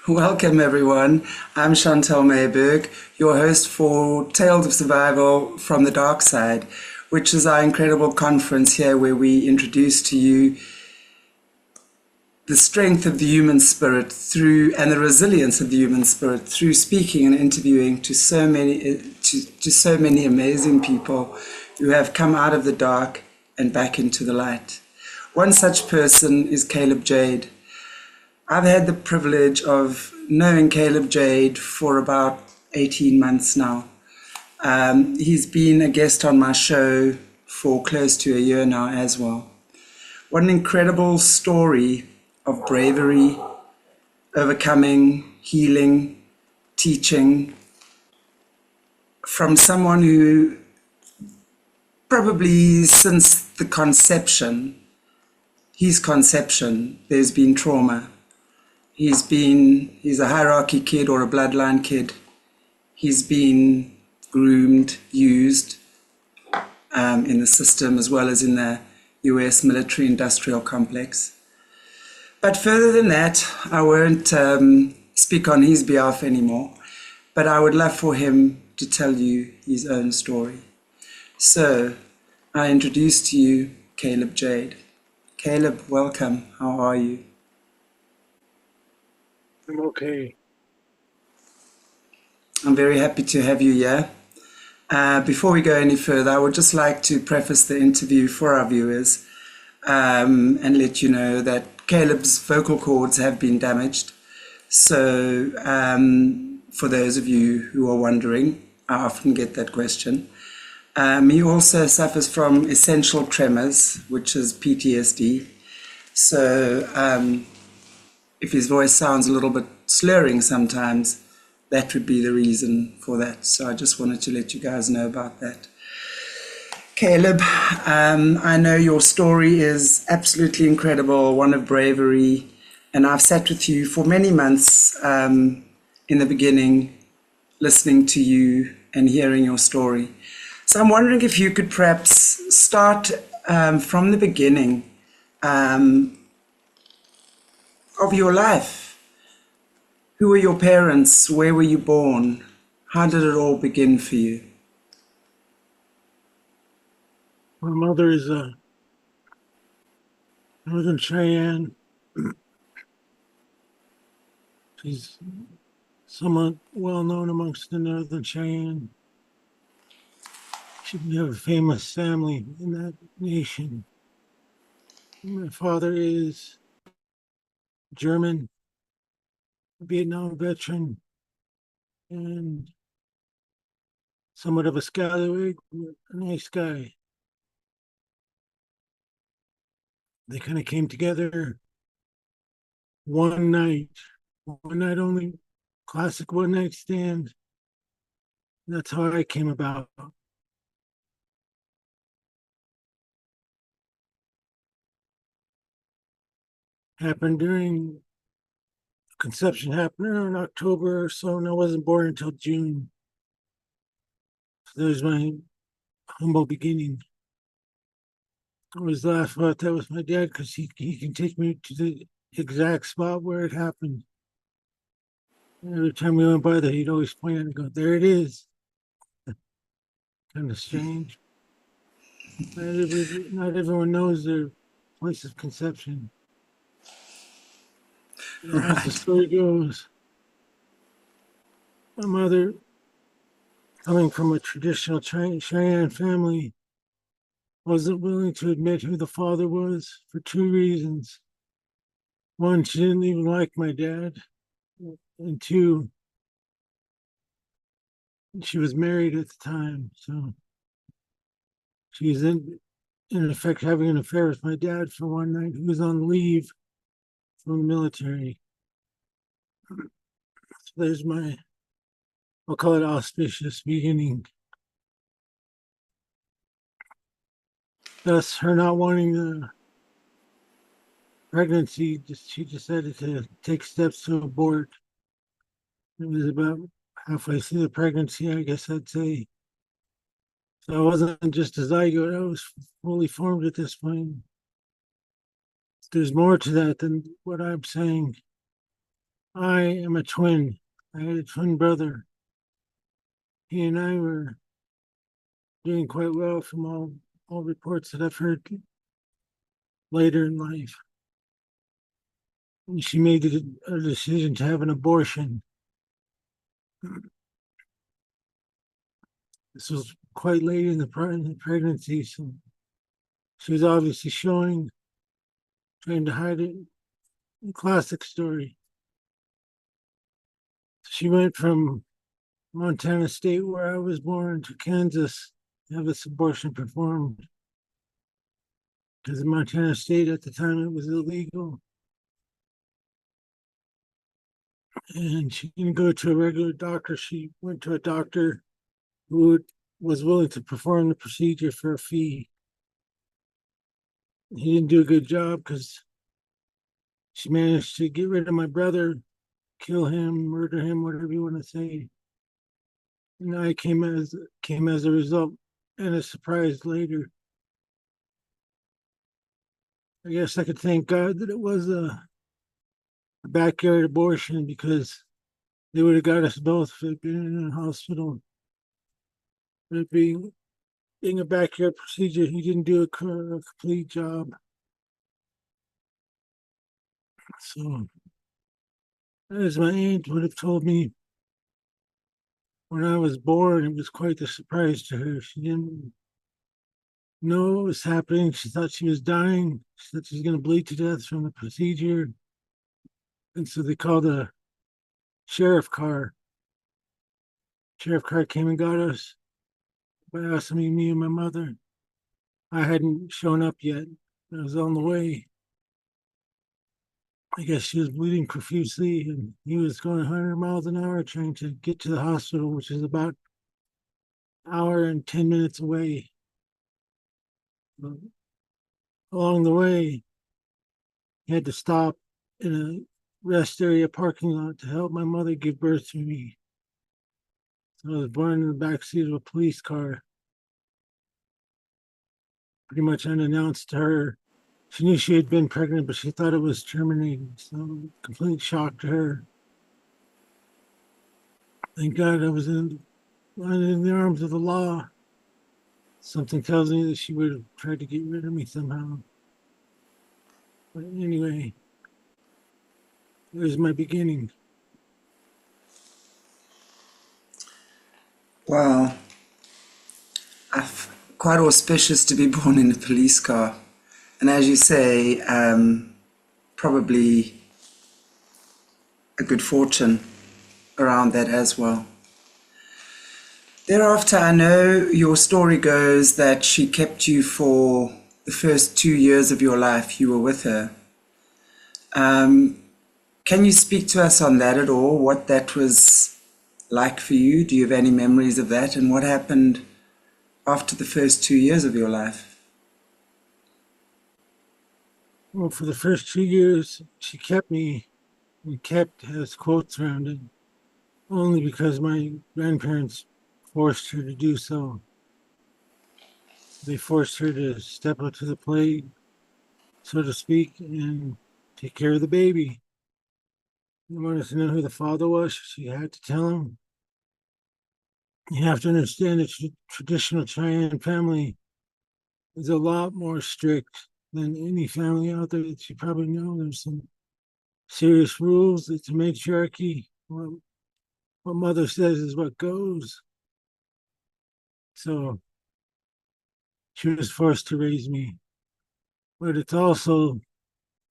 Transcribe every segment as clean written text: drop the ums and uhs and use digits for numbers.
Welcome, everyone. I'm Chantal Mayberg, your host for Tales of Survival from the Darkside, which is our incredible conference here where we introduce to you the strength of the human spirit through and the resilience of the human spirit through speaking and interviewing to so many amazing people who have come out of the dark and back into the light. One such person is Caleb Jade. I've had the privilege of knowing Caleb Jade for about 18 months now. He's been a guest on my show for close to a year now as well. What an incredible story of bravery, overcoming, healing, teaching from someone who probably since his conception, there's been trauma. He's a hierarchy kid or a bloodline kid. He's been groomed, used in the system as well as in the US military industrial complex. But further than that, I won't speak on his behalf anymore, but I would love for him to tell you his own story. So I introduce to you Caleb Jade. Caleb, welcome. How are you? I'm okay. I'm very happy to have you here. Before we go any further, I would just like to preface the interview for our viewers and let you know that Caleb's vocal cords have been damaged. So for those of you who are wondering, I often get that question. He also suffers from essential tremors, which is PTSD. So if his voice sounds a little bit slurring sometimes, that would be the reason for that. So I just wanted to let you guys know about that. Caleb, I know your story is absolutely incredible, one of bravery, and I've sat with you for many months in the beginning, listening to you and hearing your story. So I'm wondering if you could perhaps start from the beginning of your life. Who were your parents? Where were you born? How did it all begin for you? My mother is a Northern Cheyenne. She's somewhat well known amongst the Northern Cheyenne. We have a famous family in that nation. My father is German, Vietnam veteran, and somewhat of a scallywag, a nice guy. They kind of came together one night only, classic one night stand. That's how I came about. Happened during conception, happened in October or so, and I wasn't born until June. So there's my humble beginning. I always laugh about that with my dad because he can take me to the exact spot where it happened. And every time we went by there, he'd always point at it and go, "There it is." Kind of strange. Not everyone knows their place of conception. As the Right. story goes, my mother, coming from a traditional Cheyenne family, wasn't willing to admit who the father was for two reasons. One, she didn't even like my dad. And two, she was married at the time. So she was in effect having an affair with my dad for one night. He was on leave from the military. So there's my, I'll call it auspicious beginning. Thus, her not wanting the pregnancy, she decided to take steps to abort. It was about halfway through the pregnancy, I guess I'd say. So I wasn't just a zygote, I was fully formed at this point. There's more to that than what I'm saying. I am a twin. I had a twin brother. He and I were doing quite well from all reports that I've heard later in life. And she made a decision to have an abortion. This was quite late in the pregnancy, so she was obviously trying to hide it. A classic story. She went from Montana State, where I was born, to Kansas to have this abortion performed. Because in Montana State at the time it was illegal. And she didn't go to a regular doctor. She went to a doctor who was willing to perform the procedure for a fee. He didn't do a good job because she managed to get rid of my brother, kill him, murder him, whatever you want to say. And I came as a result and a surprise later. I guess I could thank God that it was a backyard abortion because they would have got us both if it'd been in a hospital. It being a backyard procedure, he didn't do a complete job. So, as my aunt would have told me when I was born, it was quite a surprise to her. She didn't know what was happening. She thought she was dying. She thought she was going to bleed to death from the procedure. And so they called a sheriff car. Sheriff car came and got us by asking me and my mother. I hadn't shown up yet. I was on the way. I guess she was bleeding profusely, and he was going 100 miles an hour trying to get to the hospital, which is about an hour and 10 minutes away. But along the way, he had to stop in a rest area parking lot to help my mother give birth to me. So I was born in the backseat of a police car, pretty much unannounced to her. She knew she had been pregnant, but she thought it was terminated. So complete shock to her. Thank God I was in the arms of the law. Something tells me that she would have tried to get rid of me somehow. But anyway, there's my beginning. Wow, quite auspicious to be born in a police car. And as you say, probably a good fortune around that as well. Thereafter, I know your story goes that she kept you for the first 2 years of your life. You were with her. Can you speak to us on that at all? What that was like for you? Do you have any memories of that? And what happened after the first 2 years of your life? Well, for the first 2 years, she kept me, and kept has quotes around it, only because my grandparents forced her to do so. They forced her to step up to the plate, so to speak, and take care of the baby. They wanted to know who the father was. She had to tell him. You have to understand that traditional Cheyenne family is a lot more strict than any family out there that you probably know. There's some serious rules. It's a matriarchy. What mother says is what goes. So she was forced to raise me. But it's also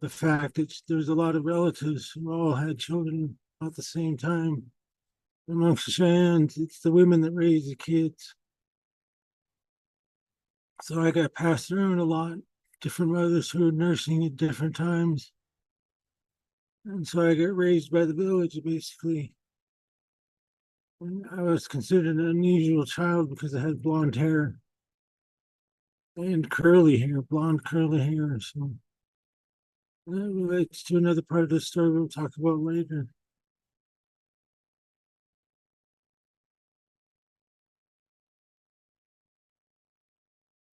the fact that there's a lot of relatives who all had children at the same time. Amongst the Cheyennes, it's the women that raise the kids. So I got passed around a lot, different mothers who were nursing at different times. And so I got raised by the village basically. And I was considered an unusual child because I had blonde hair and curly hair, blonde curly hair. So that relates to another part of the story we'll talk about later.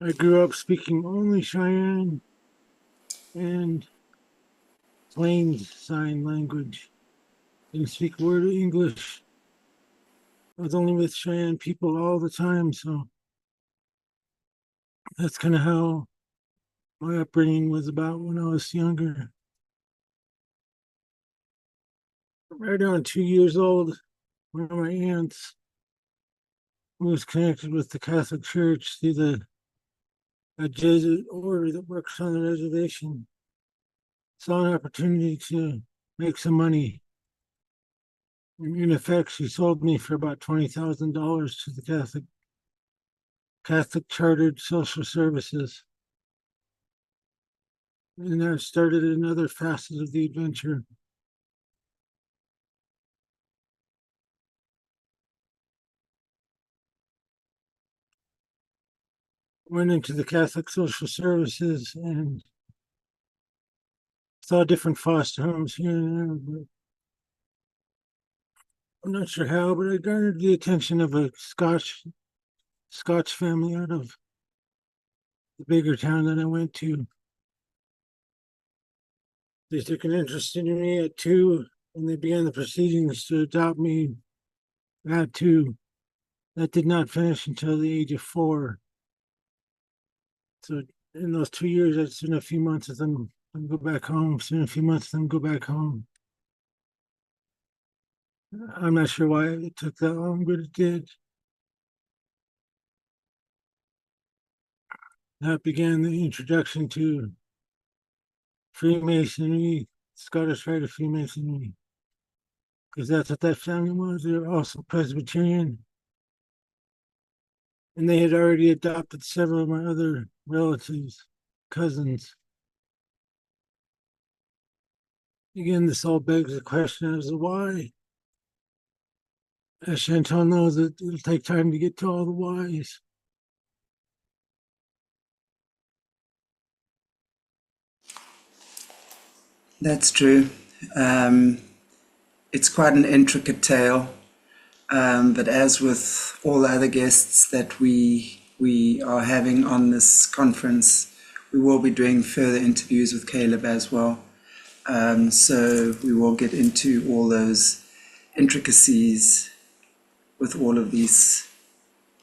I grew up speaking only Cheyenne and Plains Sign Language. didn't speak a word of English. I was only with Cheyenne people all the time, so that's kind of how my upbringing was about when I was younger. Right around 2 years old, one of my aunts, who was connected with the Catholic Church through a Jesuit order that works on the reservation, saw an opportunity to make some money. And in effect, she sold me for about $20,000 to the Catholic chartered social services. And that started another facet of the adventure. Went into the Catholic social services and saw different foster homes here and there. But I'm not sure how, but I garnered the attention of a Scotch family out of the bigger town that I went to. They took an interest in me at 2, and they began the proceedings to adopt me at 2. That did not finish until the age of 4. So in those 2 years, I spent a few months with them and go back home. Spent a few months with them, go back home. I'm not sure why it took that long, but it did. That began the introduction to Freemasonry, Scottish Rite of Freemasonry, because that's what that family was. They were also Presbyterian, and they had already adopted several of my other relatives, cousins. Again, this all begs the question as to why. As Chantal knows, it'll take time to get to all the whys. That's true. Um, it's quite an intricate tale, but as with all the other guests that we are having on this conference, we will be doing further interviews with Caleb as well. So we will get into all those intricacies with all of these,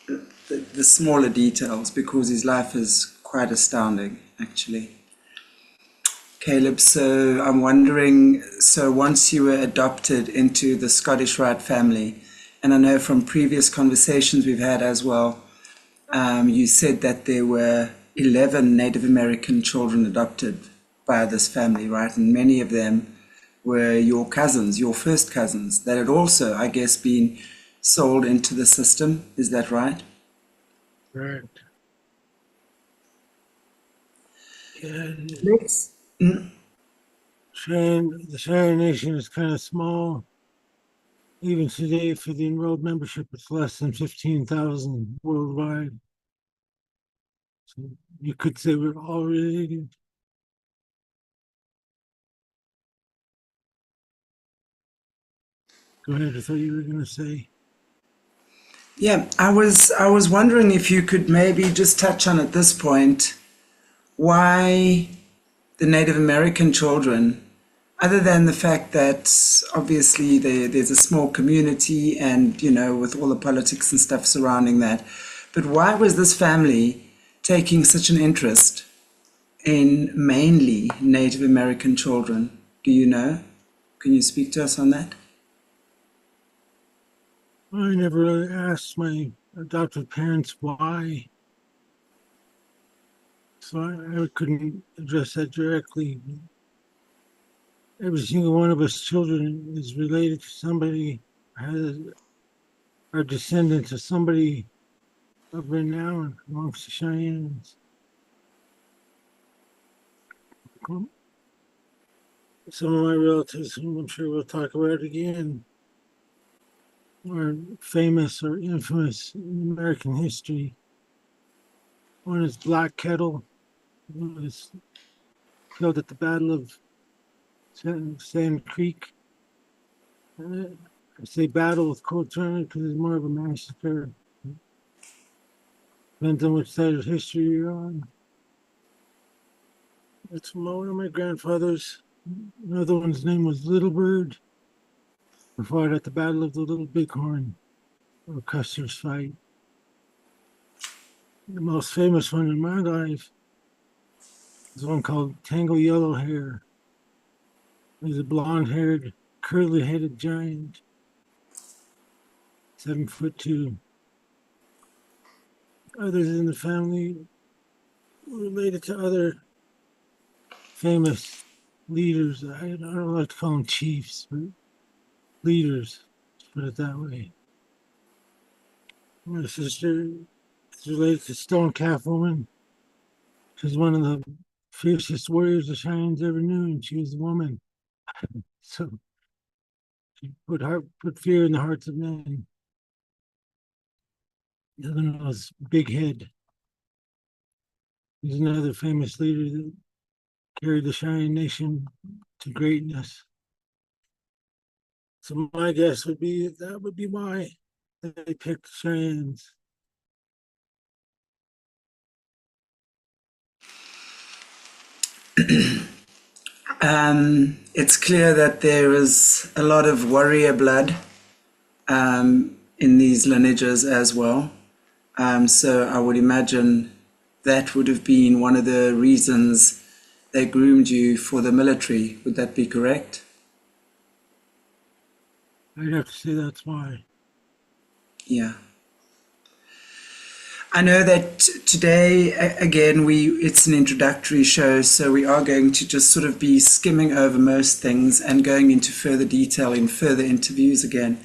the smaller details, because his life is quite astounding, actually. Caleb, so I'm wondering, so once you were adopted into the Scottish Rite family, and I know from previous conversations we've had as well, you said that there were 11 Native American children adopted by this family, right? And many of them were your cousins, your first cousins, that had also, I guess, been sold into the system. Is that right? Right. Yeah, Let's. The Cheyenne Nation is kind of small. Even today, for the enrolled membership, it's less than 15,000 worldwide. So you could say we're all related. Go ahead, I thought you were going to say. Yeah, I was wondering if you could maybe just touch on at this point why the Native American children, other than the fact that obviously there's a small community and, you know, with all the politics and stuff surrounding that, but why was this family taking such an interest in mainly Native American children? Do you know? Can you speak to us on that? I never really asked my adopted parents why, so I couldn't address that directly. Every single one of us children is related to somebody, has our descendants of somebody of renown amongst the Cheyennes. Some of my relatives, whom I'm sure we'll talk about again, are famous or infamous in American history. One is Black Kettle, who was killed at the Battle of Sand Creek. I say battle with quotes on it because it's more of a massacre. Depends on which side of history you're on. That's one of my grandfathers. Another one's name was Little Bird. who fought at the Battle of the Little Bighorn, or Custer's Fight. The most famous one in my life is one called Tangle Yellow Hair. He's a blonde-haired, curly-headed giant, 7'2". Others in the family were related to other famous leaders. I don't like to call them chiefs, but leaders, let's put it that way. My sister is related to Stone Calf Woman. She's one of the fiercest warriors the Cheyennes ever knew, and she was a woman. So she put fear in the hearts of men. The other one was Big Head. He's another famous leader that carried the Cheyenne Nation to greatness. So my guess would be that would be why they picked Cheyennes. It's clear that there is a lot of warrior blood in these lineages as well. So I would imagine that would have been one of the reasons they groomed you for the military. Would that be correct? I'd have to say that's why. Yeah. I know that today, again, it's an introductory show, so we are going to just sort of be skimming over most things and going into further detail in further interviews again.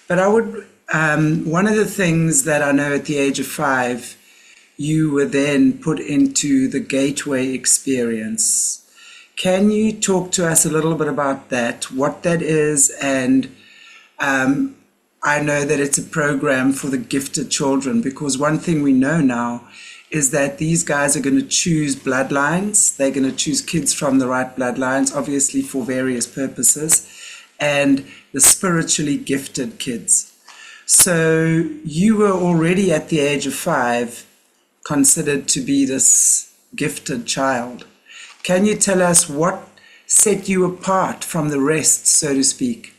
But I would, one of the things that I know at the age of 5, you were then put into the Gateway experience. Can you talk to us a little bit about that, what that is, and I know that it's a program for the gifted children, because one thing we know now is that these guys are going to choose bloodlines. They're going to choose kids from the right bloodlines, obviously for various purposes, and the spiritually gifted kids. So you were already at the age of 5 considered to be this gifted child. Can you tell us what set you apart from the rest, so to speak?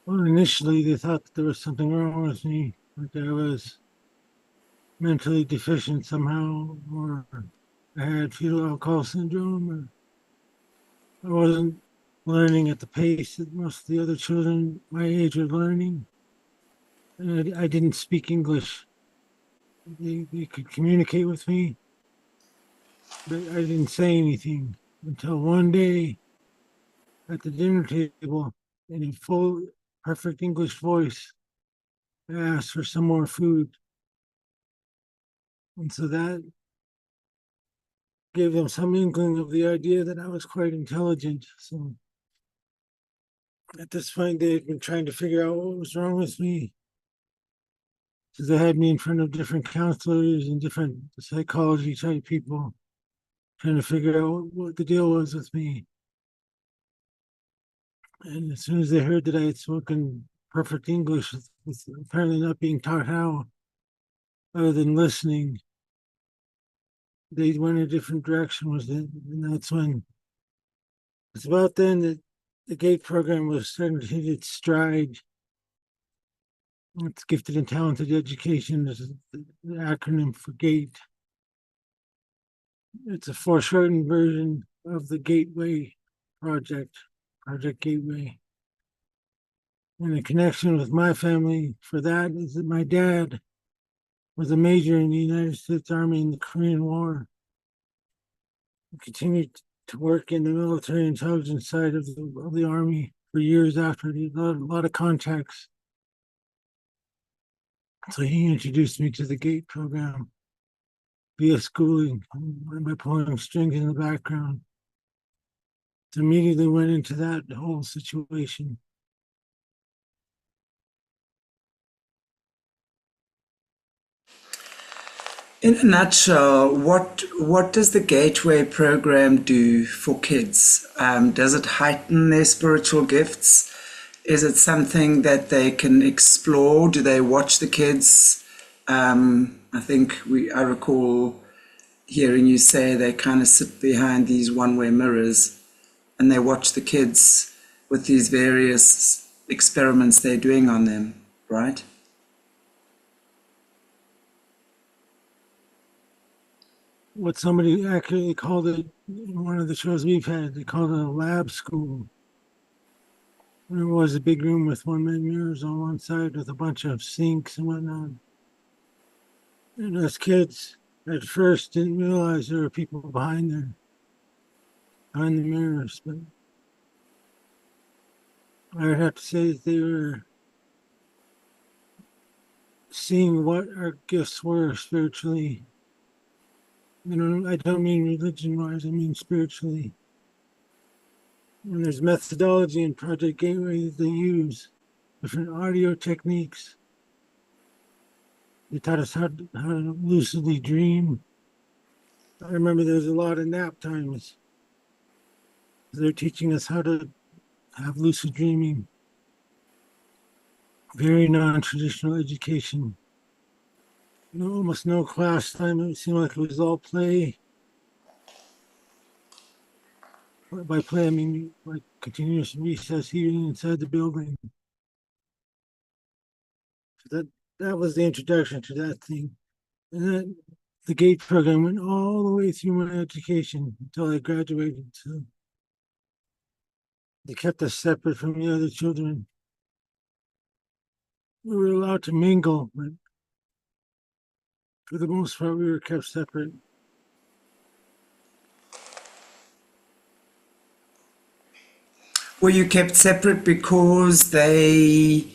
Well, initially they thought that there was something wrong with me, like I was mentally deficient somehow, or I had fetal alcohol syndrome, or I wasn't learning at the pace that most of the other children my age are learning. And I didn't speak English. They could communicate with me, but I didn't say anything until one day at the dinner table in a full, perfect English voice, I asked for some more food. And so that gave them some inkling of the idea that I was quite intelligent. So at this point, they had been trying to figure out what was wrong with me. So they had me in front of different counselors and different psychology type people trying to figure out what the deal was with me. And as soon as they heard that I had spoken perfect English, with apparently not being taught how, other than listening, they went a different direction. And that's when it's about then that the GATE program was starting to hit its stride. It's Gifted and Talented Education, is the acronym for GATE. It's a foreshortened version of the Gateway Project, Project Gateway. And the connection with my family for that is that my dad was a major in the United States Army in the Korean War. He continued to work in the military intelligence side of the Army for years after. He had a lot of contacts. So he introduced me to the GATE program via schooling by pulling strings in the background. So immediately went into that whole situation. In a nutshell, what does the Gateway program do for kids? Does it heighten their spiritual gifts? Is it something that they can explore? Do they watch the kids? I recall hearing you say they kind of sit behind these one-way mirrors and they watch the kids with these various experiments they're doing on them, right? What somebody accurately called it in one of the shows we've had, they called it a lab school. There was a big room with one man mirrors on one side with a bunch of sinks and whatnot. And us kids at first didn't realize there were people behind there, behind the mirrors. But I would have to say that they were seeing what our gifts were spiritually. I don't mean religion wise, I mean spiritually. And there's methodology in Project Gateway that they use, different audio techniques. They taught us how to lucidly dream. I remember there's a lot of nap times. They're teaching us how to have lucid dreaming. Very non-traditional education. Almost no class time. It seemed like it was all play. By play, I mean like continuous recess heating inside the building. So that was the introduction to that thing. And then the GATE program went all the way through my education until I graduated. So they kept us separate from the other children. We were allowed to mingle, but for the most part, we were kept separate. Were you kept separate because they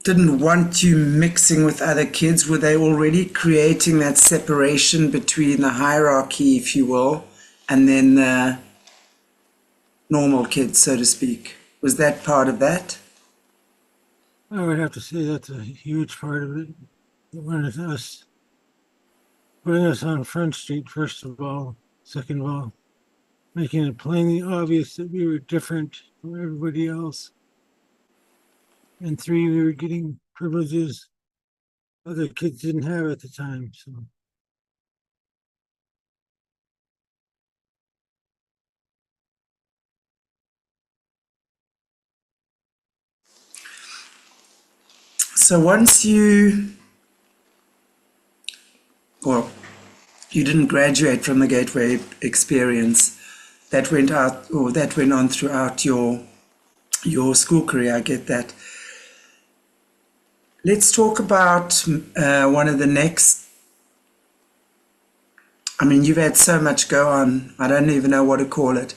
didn't want you mixing with other kids? Were they already creating that separation between the hierarchy, if you will, and then the normal kids, so to speak? Was that part of that? I would have to say that's a huge part of it. It wanted us, putting us on Front Street, first of all. Second of all, making it plainly obvious that we were different from everybody else. And three, we were getting privileges other kids didn't have at the time. So once well, you didn't graduate from the Gateway experience, that went out, or that went on throughout your school career, I get that. Let's talk about one of the next. I mean, you've had so much go on, I don't even know what to call it,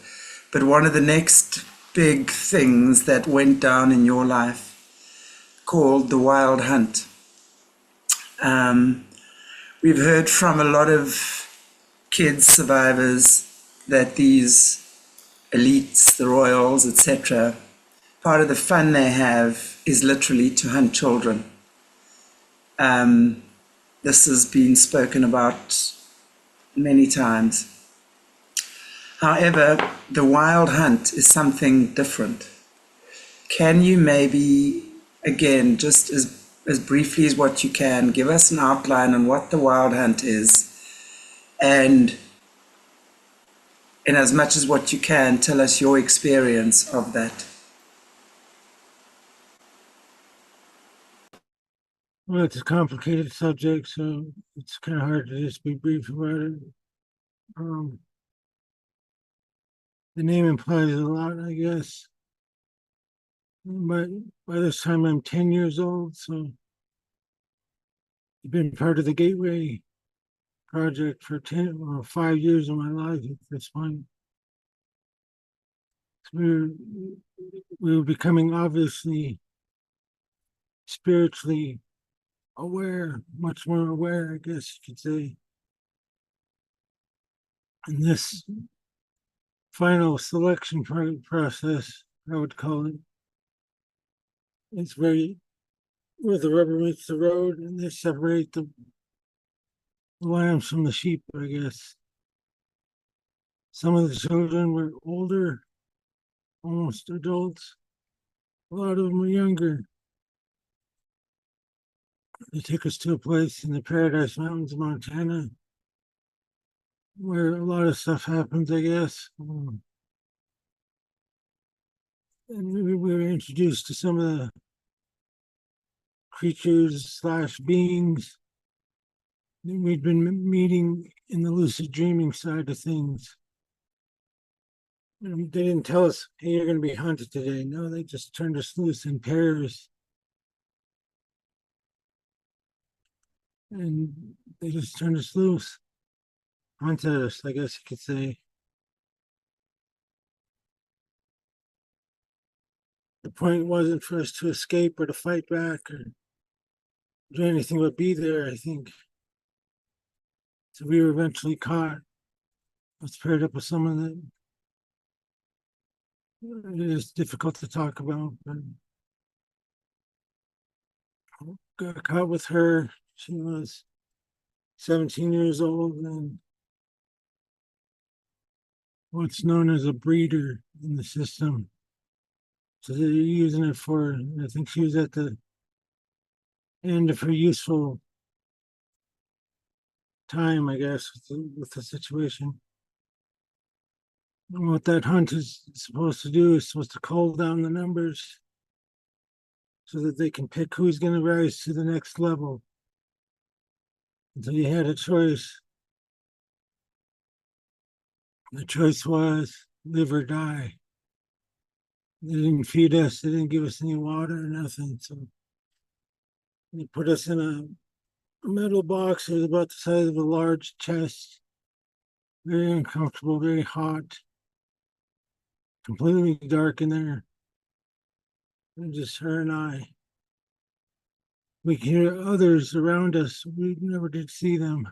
but one of the next big things that went down in your life, called the Wild Hunt. We've heard from a lot of kids, survivors, that these elites, the royals, etc., part of the fun they have is literally to hunt children. This has been spoken about many times. However, the Wild Hunt is something different. Can you maybe, again, just as briefly as what you can, give us an outline on what the Wild Hunt is, and in as much as what you can, tell us your experience of that. Well, it's a complicated subject, so it's kind of hard to just be brief about it. The name implies a lot, I guess. But by this time, I'm 10 years old, so I've been part of the Gateway project for 5 years of my life at this point. So we were becoming obviously spiritually aware, much more aware, I guess you could say. And this final selection process, I would call it, it's very where the rubber meets the road and they separate the lambs from the sheep, I guess. Some of the children were older, almost adults. A lot of them were younger. They took us to a place in the Paradise Mountains, Montana. where a lot of stuff happens, I guess. And we were introduced to some of the creatures slash beings that we'd been meeting in the lucid dreaming side of things. They didn't tell us, hey, you're going to be hunted today. No, they just turned us loose in pairs. And they just turned us loose, hunted us, I guess you could say. The point wasn't for us to escape or to fight back or do anything but be there, I think. So we were eventually caught. I was paired up with someone that it is difficult to talk about, but got caught with her. She was 17 years old and what's known as a breeder in the system. So they're using it for, I think she was at the end of her useful time, I guess, with the situation. And what that hunt is supposed to do is supposed to cull down the numbers so that they can pick who's going to rise to the next level. And so you had a choice. The choice was live or die. They didn't feed us, they didn't give us any water or nothing. So they put us in a metal box that was about the size of a large chest. Very uncomfortable, very hot, completely dark in there. And just her and I. We could hear others around us. We never did see them.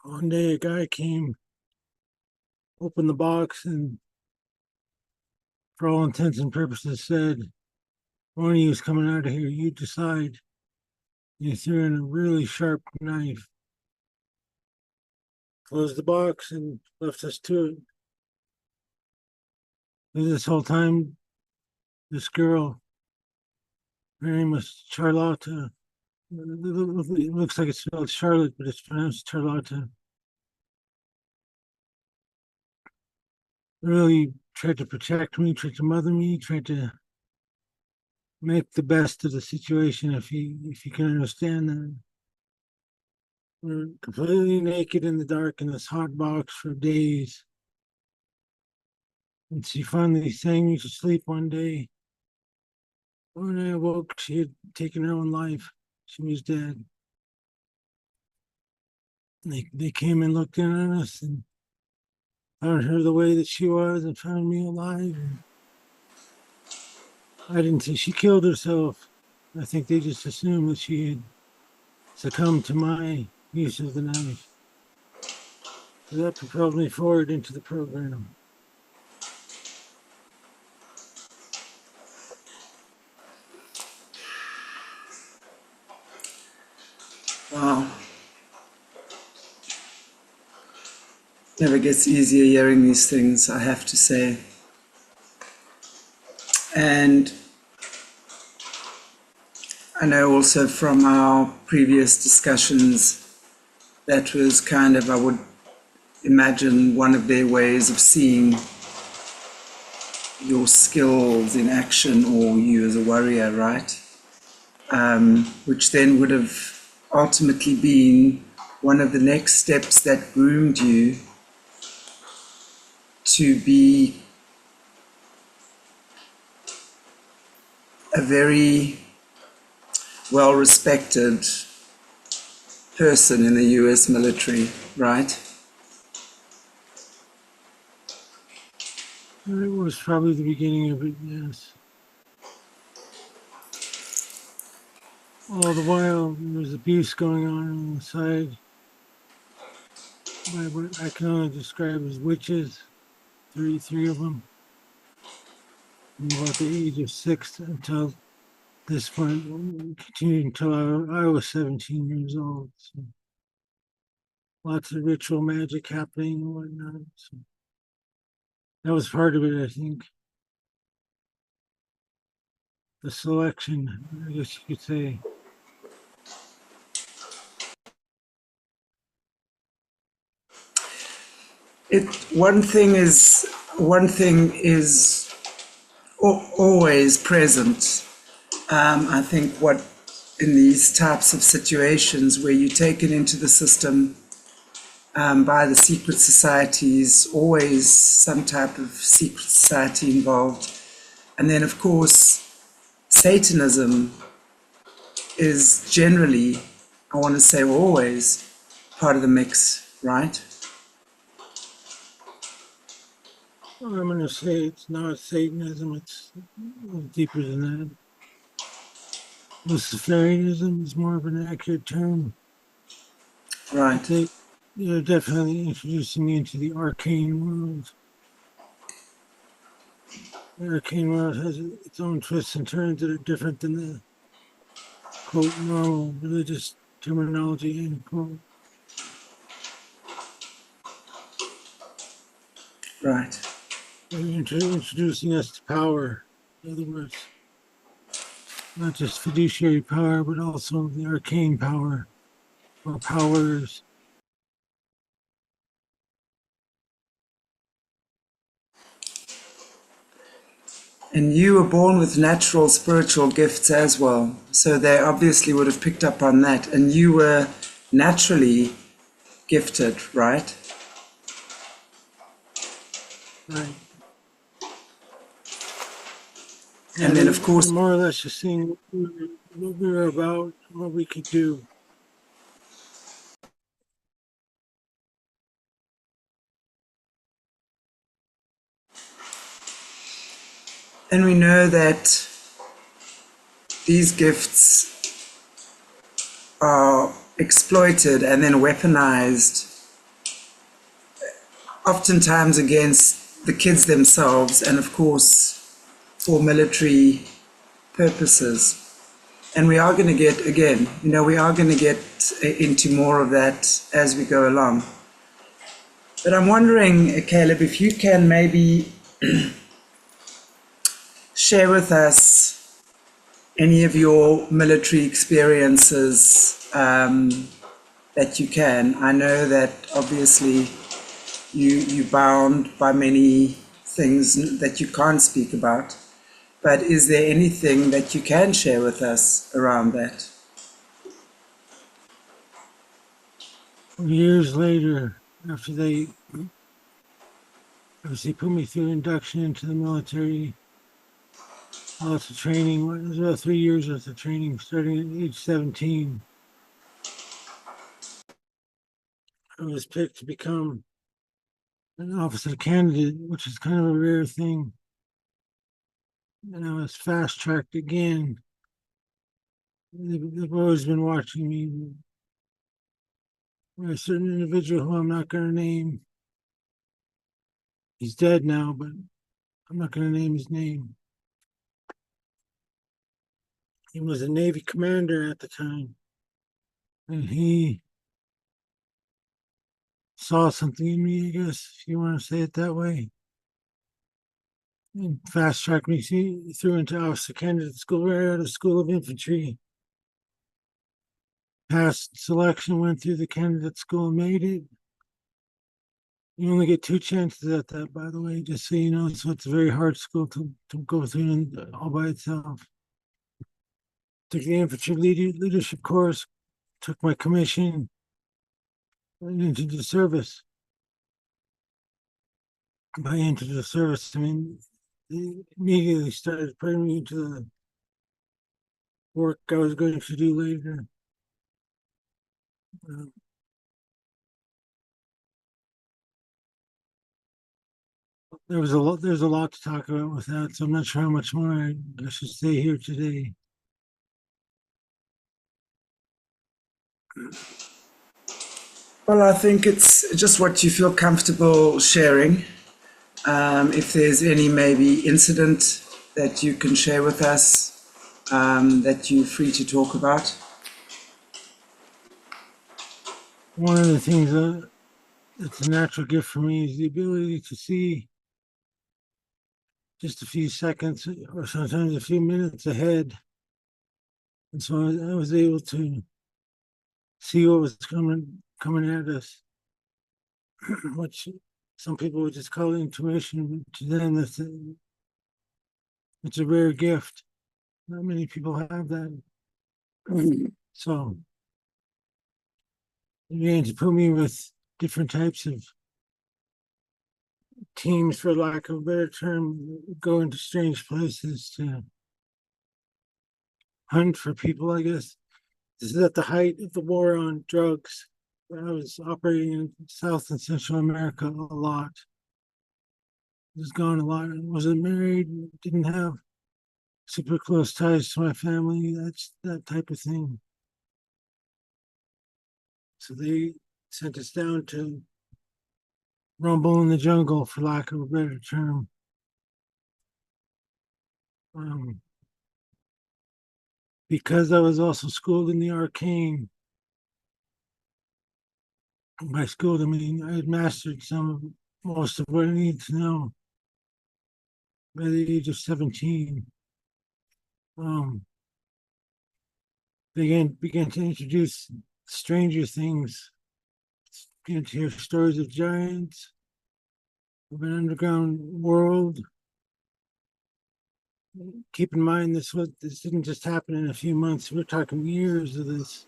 One day a guy came, opened the box, and for all intents and purposes said, one of you is coming out of here, you decide. And he threw in a really sharp knife, closed the box, and left us to it. And this whole time, this girl, her name was Charlotta. It looks like it's spelled Charlotte, but it's pronounced Charlotta. Really tried to protect me, tried to mother me, tried to make the best of the situation if you can understand that. We're completely naked in the dark in this hot box for days. And she finally sang me to sleep one day. When I awoke, she had taken her own life. She was dead. They came and looked in on us and found her the way that she was and found me alive. And I didn't say she killed herself. I think they just assumed that she had succumbed to my use of the knife. So that propelled me forward into the program. Wow. Never gets easier hearing these things, I have to say. And I know also from our previous discussions, that was kind of, I would imagine, one of their ways of seeing your skills in action or you as a warrior, right? Which then would have ultimately been one of the next steps that groomed you to be a very well-respected person in the US military, right? It was probably the beginning of it, yes. All the while, there was abuse going on the side by what I can only describe as witches, 33 of them, from about the age of 6 until this point, continued until I was 17 years old. So lots of ritual magic happening and whatnot. So that was part of it, I think. The selection, I guess you could say. It one thing is always present. I think what in these types of situations where you're taken into the system by the secret societies, always some type of secret society involved. And then, of course, Satanism is generally, I want to say always, part of the mix, right? Well, I'm going to say it's not Satanism, it's deeper than that. Luciferianism is more of an accurate term. Right. They're definitely introducing me into the arcane world. The arcane world has its own twists and turns that are different than the quote normal religious terminology end quote. Right. They're introducing us to power. In other words, not just fiduciary power, but also the arcane power or powers. And you were born with natural spiritual gifts as well. So they obviously would have picked up on that. And you were naturally gifted, right? Right. And then, of course, more or less just seeing what we were about, what we could do. and we know that these gifts are exploited and then weaponized, oftentimes against the kids themselves, and of course, for military purposes. And we are going to get, again, we are going to get into more of that as we go along. But I'm wondering, Caleb, if you can maybe share with us any of your military experiences that you can. I know that obviously you're bound by many things that you can't speak about, but is there anything that you can share with us around that? Years later, after they obviously put me through induction into the military, lots of training. It was about 3 years worth of training, starting at age 17. I was picked to become an officer candidate, which is kind of a rare thing. And I was fast tracked again. They've always been watching me. A certain individual who I'm not going to name. He's dead now, but I'm not going to name his name. He was a Navy commander at the time. And he saw something in me, I guess, if you want to say it that way. And fast tracked me through into officer candidate school, right out of School of Infantry. Passed selection, went through the candidate school, made it. You only get 2 chances at that, by the way, just so you know. So it's a very hard school to go through all by itself. Took the infantry leadership course, took my commission, went into the service. By into the service, I mean, they immediately started putting me into the work I was going to do later. Uh, There's a lot to talk about with that, so I'm not sure how much more I should say here today. Well, I think it's just what you feel comfortable sharing. If there's any maybe incident that you can share with us that you're free to talk about. One of the things that's a natural gift for me is the ability to see just a few seconds or sometimes a few minutes ahead. And so I was able to see what was coming at us, which some people would just call it intuition. To them, it's a rare gift. Not many people have that. So they began to put me with different types of teams, for lack of a better term, go into strange places to hunt for people, I guess. This is at the height of the war on drugs. I was operating in South and Central America a lot. Was gone a lot. Wasn't married, didn't have super close ties to my family. That's that type of thing. So they sent us down to rumble in the jungle, for lack of a better term. Um, because I was also schooled in the arcane. By schooled, I mean I had mastered most of what I needed to know by the age of 17. Um, began to introduce stranger things. Began to hear stories of giants, of an underground world. Keep in mind, this didn't just happen in a few months. We're talking years of this.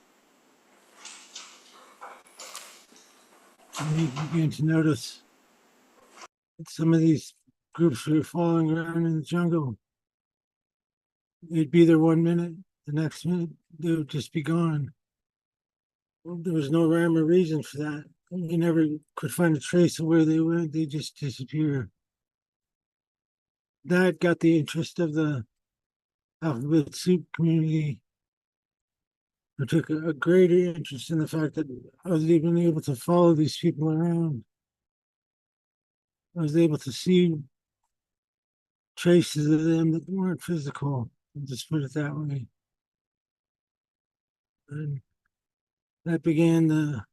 And you begin to notice that some of these groups were following around in the jungle. They'd be there 1 minute, the next minute they would just be gone. There was no rhyme or reason for that. You never could find a trace of where they went. They just disappear. That got the interest of the alphabet soup community, who took a greater interest in the fact that I was even able to follow these people around. I was able to see traces of them that weren't physical. I'll just put it that way. And that began the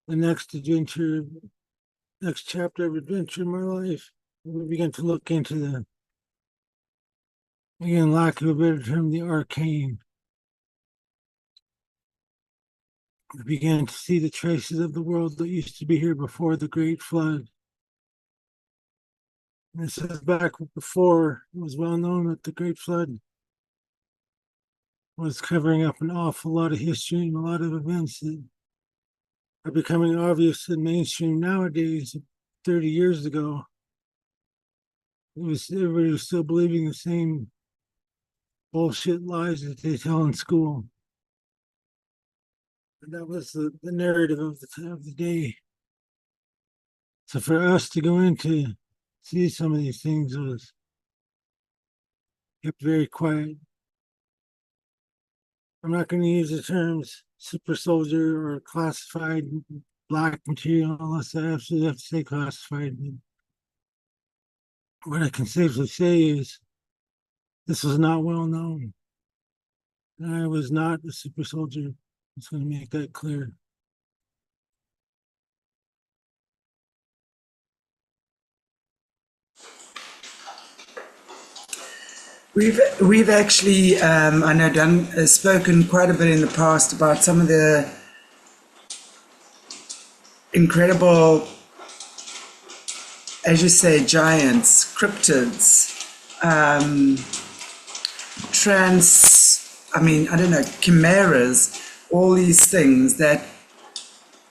next adventure, next chapter of adventure in my life. We began to look into again, lack of a better term, the arcane. We began to see the traces of the world that used to be here before the Great Flood. And this is back before it was well known that the Great Flood was covering up an awful lot of history and a lot of events that are becoming obvious and mainstream nowadays. 30 years ago, everybody was still believing the same bullshit lies that they tell in school. And that was the narrative of the day. So for us to go into see some of these things was kept very quiet. I'm not going to use the terms super soldier or classified black material unless I absolutely have to say classified. What I can safely say is this was not well known. I was not a super soldier. I'm just going to make that clear. We've actually, I know, spoken quite a bit in the past about some of the incredible, as you say, giants, cryptids, I don't know, chimeras, all these things that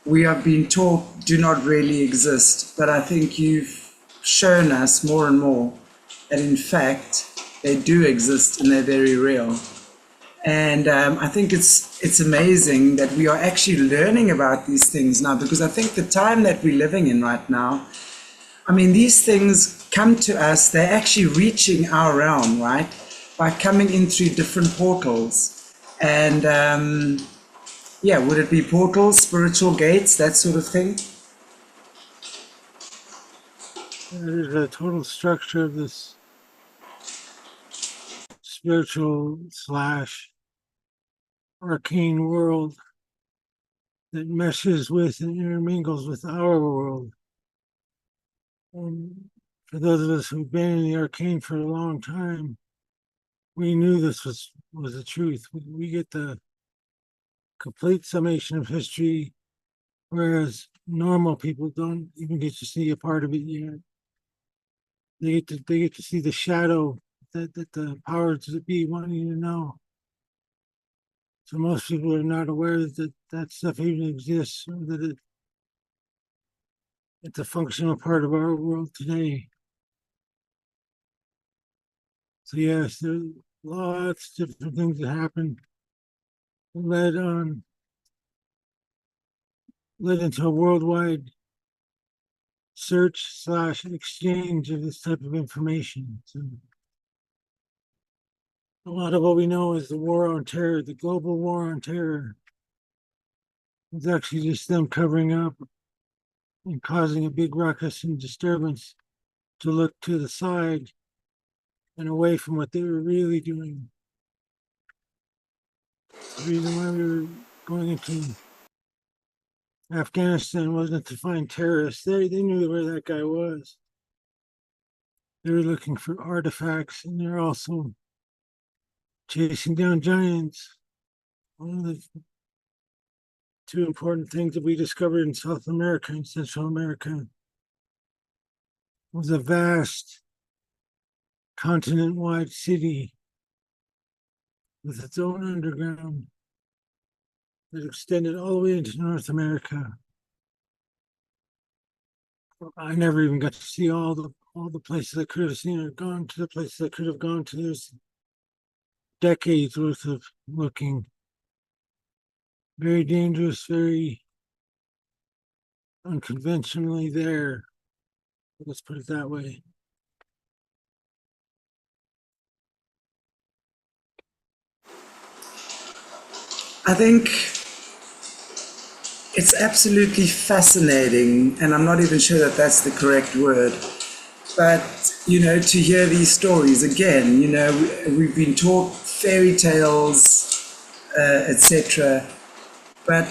we have been taught do not really exist. But I think you've shown us more and more that in fact they do exist and they're very real. And I think it's amazing that we are actually learning about these things now, because I think the time that we're living in right now, I mean, these things come to us, they're actually reaching our realm, right? By coming in through different portals. And would it be portals, spiritual gates, that sort of thing? There's a total structure of this spiritual slash arcane world that meshes with and intermingles with our world. And for those of us who've been in the arcane for a long time, we knew this was the truth. We get the complete summation of history, whereas normal people don't even get to see a part of it yet. They get to see the shadow that the powers that be want you to know. So most people are not aware that that stuff even exists, or that it's a functional part of our world today. So yes, there's lots of different things that happen led on led into a worldwide search/exchange of this type of information. So a lot of what we know is the war on terror, the global war on terror. It's actually just them covering up and causing a big ruckus and disturbance to look to the side and away from what they were really doing. The reason why we were going into Afghanistan wasn't to find terrorists. They knew where that guy was. They were looking for artifacts, and they're also chasing down giants. One of the two important things that we discovered in South America and Central America was a vast continent-wide city with its own underground that extended all the way into North America. I never even got to see all the places I could have seen or gone to the places I could have gone to. There's decades worth of looking. Very dangerous, very unconventionally there. Let's put it that way. I think it's absolutely fascinating, and I'm not even sure that that's the correct word. But, to hear these stories again, we've been taught fairy tales, etc. But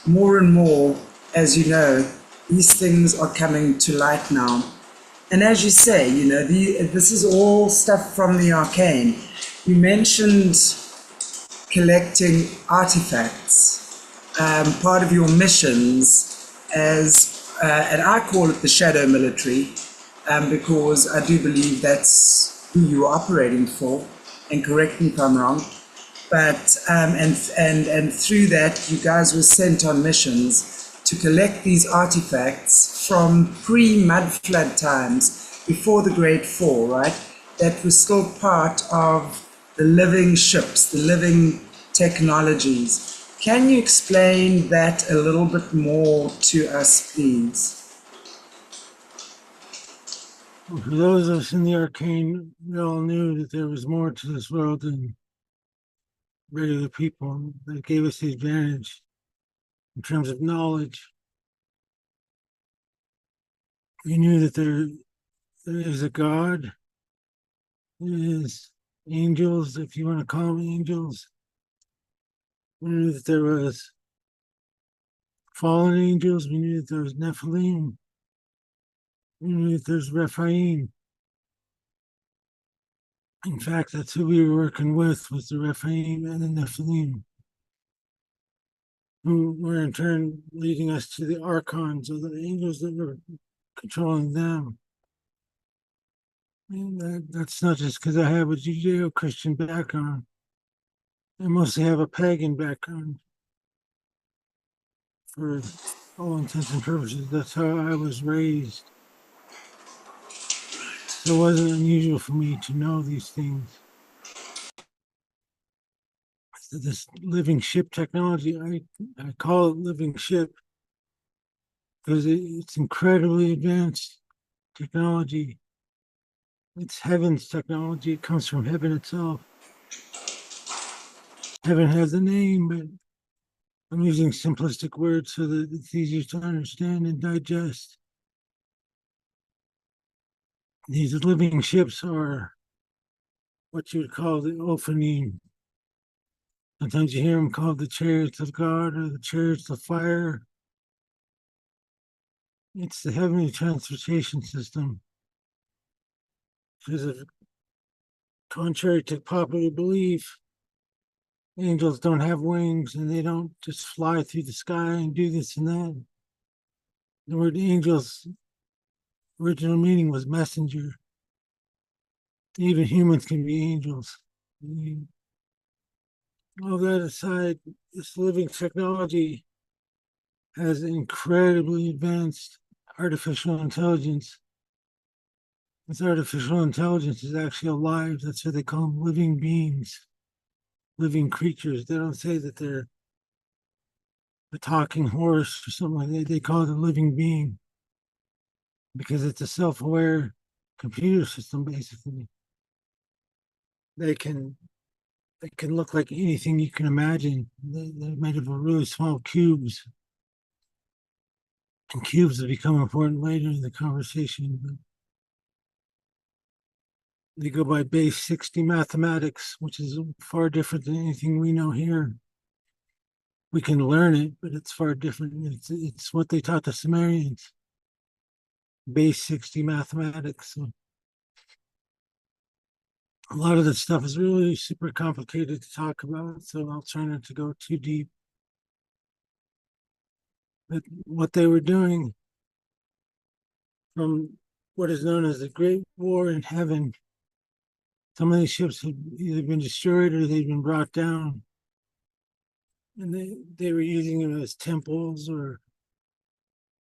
more and more, as you know, these things are coming to light now. And as you say, this is all stuff from the arcane. You mentioned collecting artifacts. Part of your missions and I call it the shadow military, because I do believe that's who you're operating for, and correct me if I'm wrong. But and through that, you guys were sent on missions to collect these artifacts from pre-mud flood times, before the Great Fall, right? That was still part of the living ships, the living technologies. Can you explain that a little bit more to us, please? Well, for those of us in the arcane, we all knew that there was more to this world than regular people. That gave us the advantage in terms of knowledge. We knew that there is a God, there is angels, if you want to call them angels. We knew that there was fallen angels. We knew that there was Nephilim. We knew that there's Rephaim. In fact, that's who we were working with, was the Rephaim and the Nephilim, who were in turn leading us to the archons, or the angels that were controlling them. And that's not just because I have a Judeo-Christian background. I mostly have a pagan background. For all intents and purposes, that's how I was raised. So it wasn't unusual for me to know these things. So this living ship technology, I call it living ship because it's incredibly advanced technology. It's heaven's technology. It comes from heaven itself. Heaven has a name, but I'm using simplistic words so that it's easier to understand and digest. These living ships are what you would call the Ophanim. Sometimes you hear them called the chariots of God or the chariots of fire. It's the heavenly transportation system. Because, contrary to popular belief, angels don't have wings and they don't just fly through the sky and do this and that. The word angel's original meaning was messenger. Even humans can be angels. All that aside, this living technology has incredibly advanced artificial intelligence. This artificial intelligence is actually alive. That's what they call them, living beings, living creatures. They don't say that they're a talking horse or something like that. They call it a living being because it's a self-aware computer system, basically. They can look like anything you can imagine. They're made of really small cubes. And cubes have become important later in the conversation. But they go by base 60 mathematics, which is far different than anything we know here. We can learn it, but it's far different. It's what they taught the Sumerians. Base 60 mathematics. So a lot of this stuff is really super complicated to talk about, so I'll try not to go too deep. But what they were doing from what is known as the Great War in Heaven, some of these ships had either been destroyed or they'd been brought down. And they were using them as temples or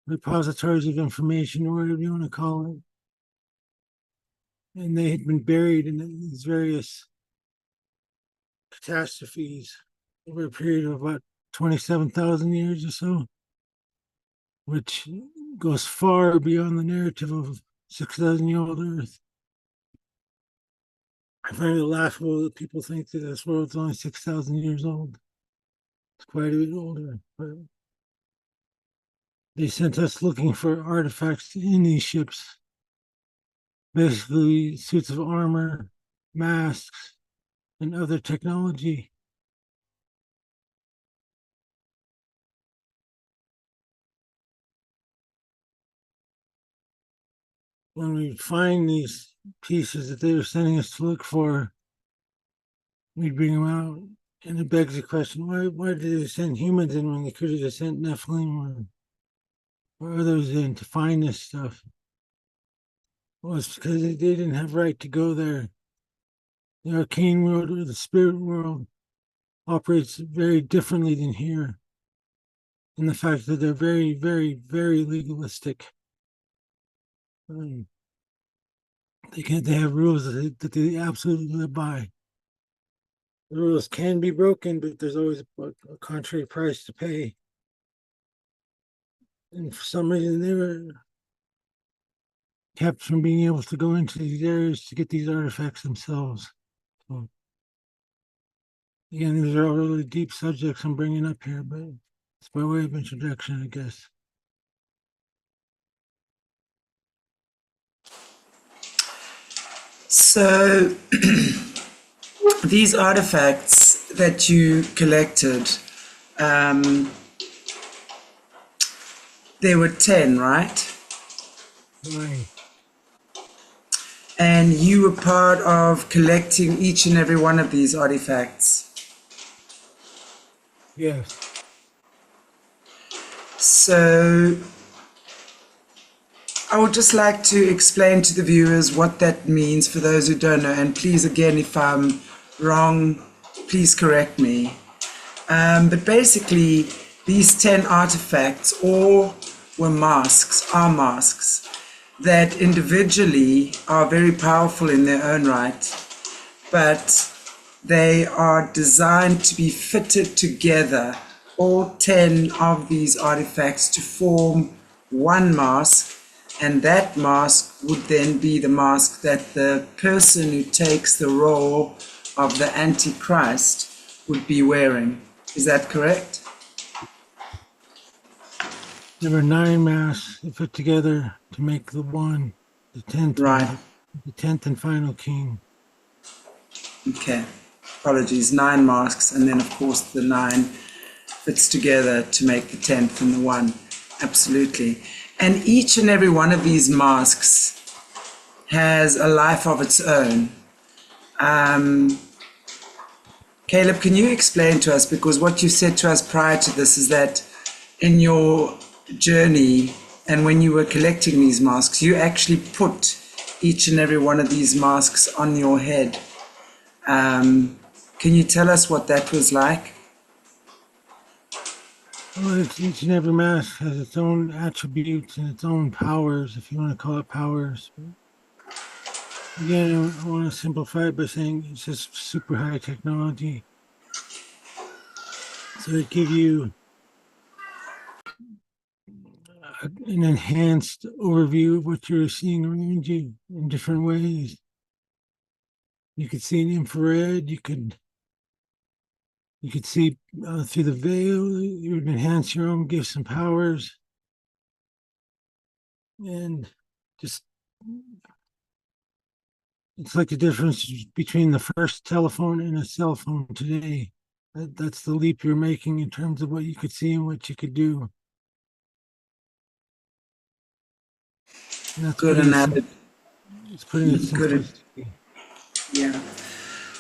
repositories of information, or whatever you want to call it. And they had been buried in these various catastrophes over a period of about 27,000 years or so, which goes far beyond the narrative of 6,000-year-old Earth. I find it laughable that people think that this world's only 6,000 years old. It's quite a bit older. But they sent us looking for artifacts in these ships. Basically, suits of armor, masks, and other technology. When we find these pieces that they were sending us to look for, we'd bring them out. And it begs the question, why did they send humans in when they could have just sent Nephilim or others in to find this stuff? Well, it's because they didn't have right to go there. The arcane world or the spirit world operates very differently than here. In the fact that they're very, very, very legalistic. They have rules that they absolutely live by. The rules can be broken, but there's always a contrary price to pay. And for some reason, they were kept from being able to go into these areas to get these artifacts themselves. So, again, these are all really deep subjects I'm bringing up here, but it's by way of introduction, I guess. So, these artifacts that you collected, there were 10, right? Right. And you were part of collecting each and every one of these artifacts. Yes. So I would just like to explain to the viewers what that means for those who don't know. And please, again, if I'm wrong, please correct me. But basically, these 10 artifacts all were masks, are masks, that individually are very powerful in their own right, but they are designed to be fitted together, all 10 of these artifacts, to form one mask, and that mask would then be the mask that the person who takes the role of the antichrist would be wearing. Is that correct? There were 9 masks that fit together to make the one, the 10th, Right. The 10th and final king. Okay. Apologies. 9 masks, and then of course the 9 fits together to make the 10th and the 1. Absolutely. And each and every one of these masks has a life of its own. Caleb, can you explain to us, because what you said to us prior to this is that in your journey And when you were collecting these masks, you actually put each and every one of these masks on your head. Can you tell us what that was like? Well, each and every mask has its own attributes and its own powers, if you want to call it powers. But again, I want to simplify it by saying it's just super high technology. So it give you an enhanced overview of what you're seeing around you in different ways. You could see in infrared. You could see through the veil. You would enhance your own gifts and powers, and just it's like the difference between the first telephone and a cell phone today. That's the leap you're making in terms of what you could see and what you could do. And that's Good putting analogy. it's putting it Good. simplistically. Yeah.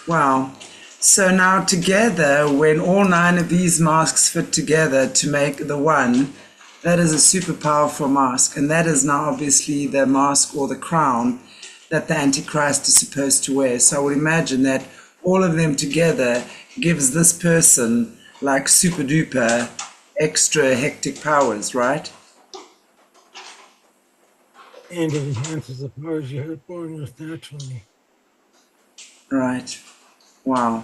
Wow. So now together, when all 9 of these masks fit together to make the one, that is a super powerful mask. And that is now obviously the mask or the crown that the antichrist is supposed to wear. So I would imagine that all of them together gives this person like super duper extra hectic powers, right? And it enhances the powers you're born with naturally. Right. Wow.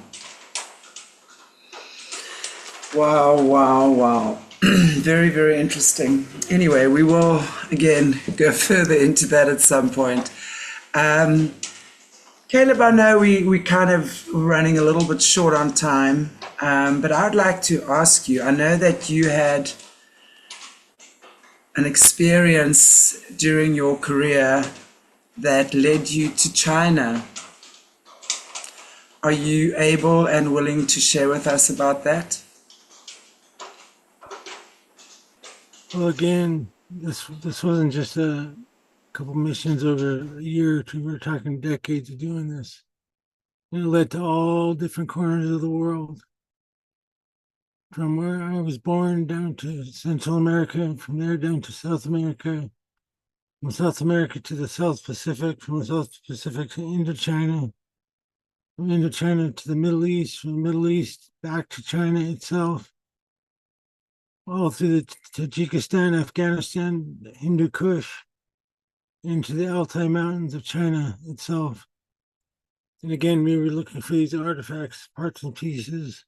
Wow, wow, wow. Very, very interesting. Anyway, we will again go further into that at some point. Um, Caleb, I know we kind of running a little bit short on time, but I'd like to ask you, I know that you had an experience during your career that led you to China. Are you able and willing to share with us about that? Well, again, this wasn't just a couple missions over a year or two. We're talking decades of doing this. And it led to all different corners of the world, from where I was born down to Central America, and from there down to South America, from South America to the South Pacific, from the South Pacific to Indochina, from Indochina to the Middle East, from the Middle East back to China itself, all through the Tajikistan, Afghanistan, Hindu Kush, into the Altai Mountains of China itself. And again, we were looking for these artifacts, parts and pieces,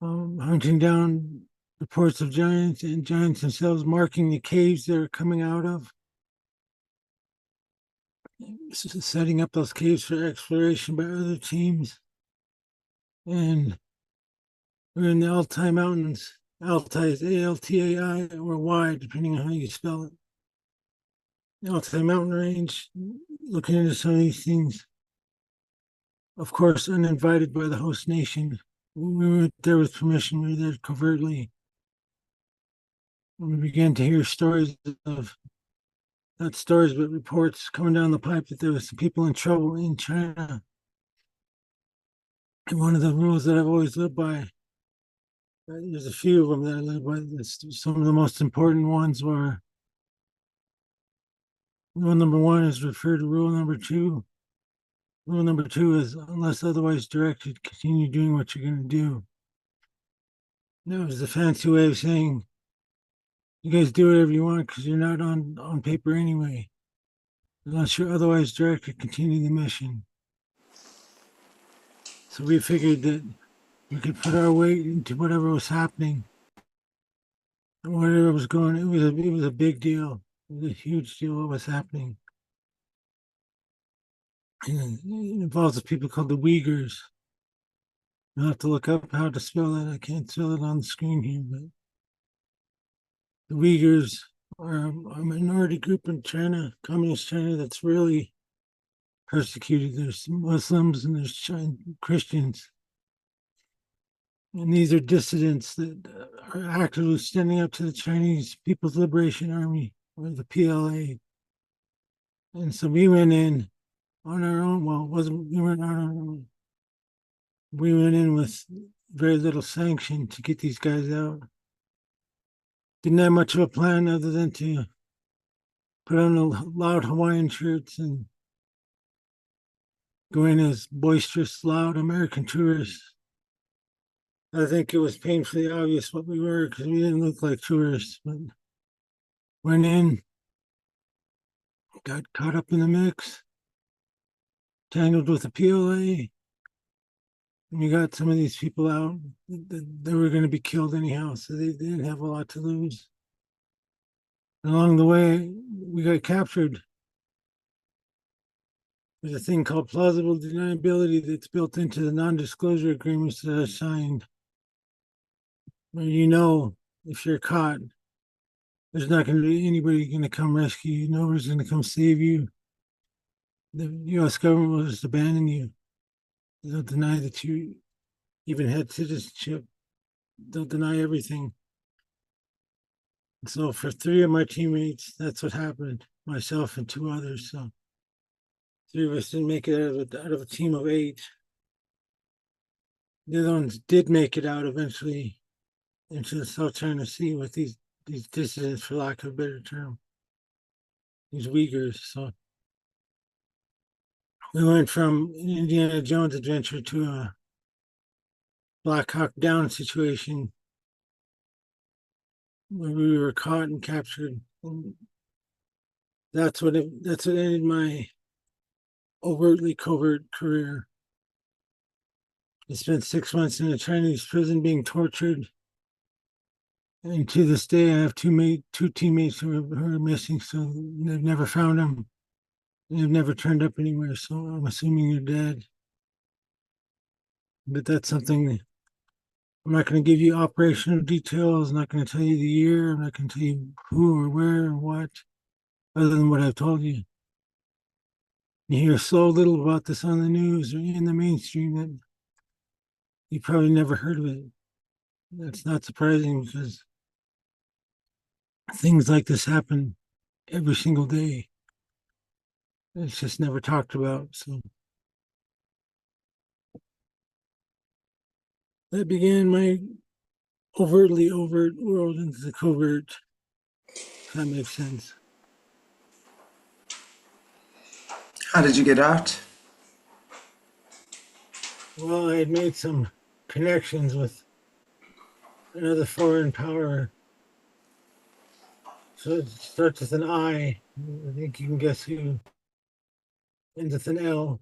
hunting down reports of giants and giants themselves, marking the caves they're coming out of, setting up those caves for exploration by other teams. And we're in the Altai Mountains. Altai is Altai or Y, depending on how you spell it. The Altai Mountain Range, looking into some of these things. Of course, uninvited by the host nation. We weren't there with permission, we were there covertly. And we began to hear stories of, not stories, but reports coming down the pipe that there was some people in trouble in China. And one of the rules that I've always lived by, there's a few of them that I live by. Some of the most important ones were rule number 1 is refer to rule number 2. Rule number 2 is unless otherwise directed, continue doing what you're going to do. That was the fancy way of saying, you guys do whatever you want because you're not on paper anyway. Unless you're otherwise directed, continue the mission. So we figured that we could put our weight into whatever was happening. And whatever was going, it was a big deal. It was a huge deal what was happening. And it involves the people called the Uyghurs. You'll have to look up how to spell that. I can't spell it on the screen here, but the Uyghurs are a minority group in China, communist China, that's really persecuted. There's Muslims and there's Christians. And these are dissidents that are actively standing up to the Chinese People's Liberation Army, or the PLA. And so we went in on our own. Well, it wasn't, we weren't on our own. We went in with very little sanction to get these guys out, didn't have much of a plan other than to put on loud Hawaiian shirts and go in as boisterous, loud American tourists. I think it was painfully obvious what we were because we didn't look like tourists, but went in, got caught up in the mix, tangled with the PLA. And we got some of these people out. They were going to be killed anyhow, so they didn't have a lot to lose. And along the way, we got captured. There's a thing called plausible deniability that's built into the non-disclosure agreements that are signed, where you know if you're caught, there's not going to be anybody going to come rescue you. Nobody's going to come save you. The U.S. government will just abandon you. They'll deny that you even had citizenship. They'll deny everything. So for 3 of my teammates, that's what happened. Myself and 2 others. So 3 of us didn't make it out of a team of 8. The other ones did make it out eventually into the South China Sea with these dissidents, for lack of a better term, these Uyghurs. So we went from an Indiana Jones adventure to a Black Hawk Down situation where we were caught and captured. And that's what ended my overtly covert career. I spent 6 months in a Chinese prison being tortured. And to this day, I have 2 teammates who are missing, so they've never found them. They've never turned up anywhere, so I'm assuming they're dead. But that's something I'm not going to give you operational details. I'm not going to tell you the year. I'm not going to tell you who or where or what, other than what I've told you. You hear so little about this on the news or in the mainstream that you probably never heard of it. That's not surprising because things like this happen every single day. It's just never talked about. So that began my overtly overt world into the covert. If that makes sense. How did you get out? Well, I had made some connections with another foreign power. So it starts with an I. I think you can guess who. Ends with an L.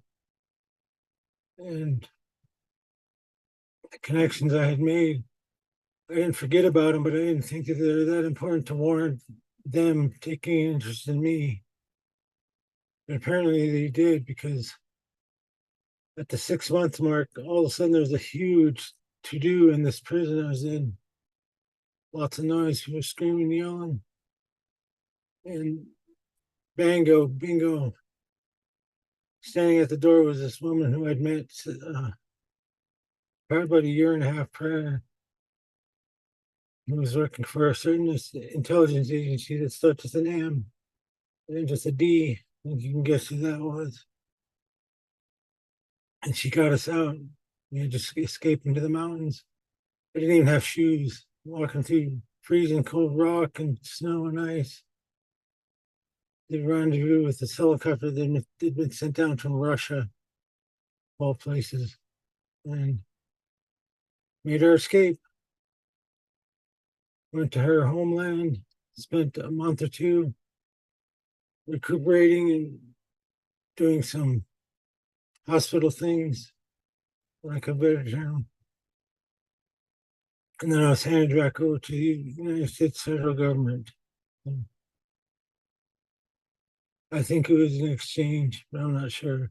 And the connections I had made, I didn't forget about them, but I didn't think that they're that important to warrant them taking interest in me. And apparently they did, because at the 6-month mark, all of a sudden there was a huge to-do in this prison I was in. Lots of noise, people screaming, yelling. And bingo. Standing at the door was this woman who I'd met probably about a year and a half prior, who was working for a certain intelligence agency that starts with an M and then just a D. I think you can guess who that was. And she got us out. We had to escape into the mountains. I didn't even have shoes, walking through freezing cold rock and snow and ice. They rendezvous with this helicopter that had been sent down from Russia, of all places, and made our escape. Went to her homeland, spent a month or 2 recuperating and doing some hospital things, like a better term. And then I was handed back over to the United States federal government. I think it was an exchange, but I'm not sure.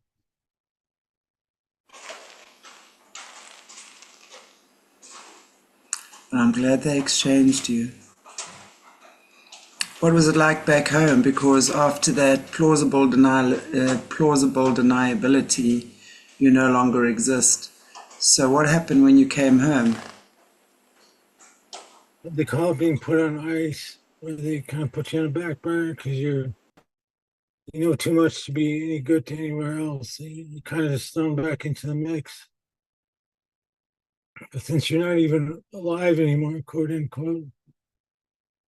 I'm glad they exchanged you. What was it like back home? Because after that plausible deniability, you no longer exist. So what happened when you came home? They call it being put on ice, where they kind of put you on a back burner because you know too much to be any good to anywhere else. So you kind of just thrown back into the mix. But since you're not even alive anymore, quote unquote,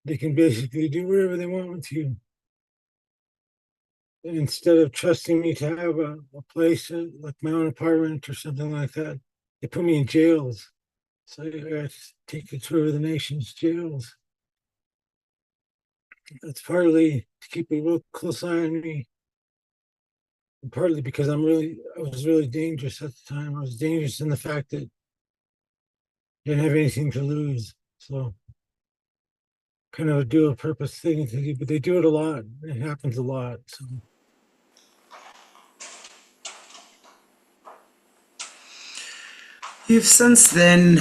they can basically do whatever they want with you. And instead of trusting me to have a place like my own apartment or something like that, they put me in jails. So I got to take the tour of the nation's jails. That's partly to keep a real close eye on me, and partly because I was really dangerous at the time. I was dangerous in the fact that I didn't have anything to lose. So kind of a dual purpose thing to do, but they do it a lot. It happens a lot. So You've since then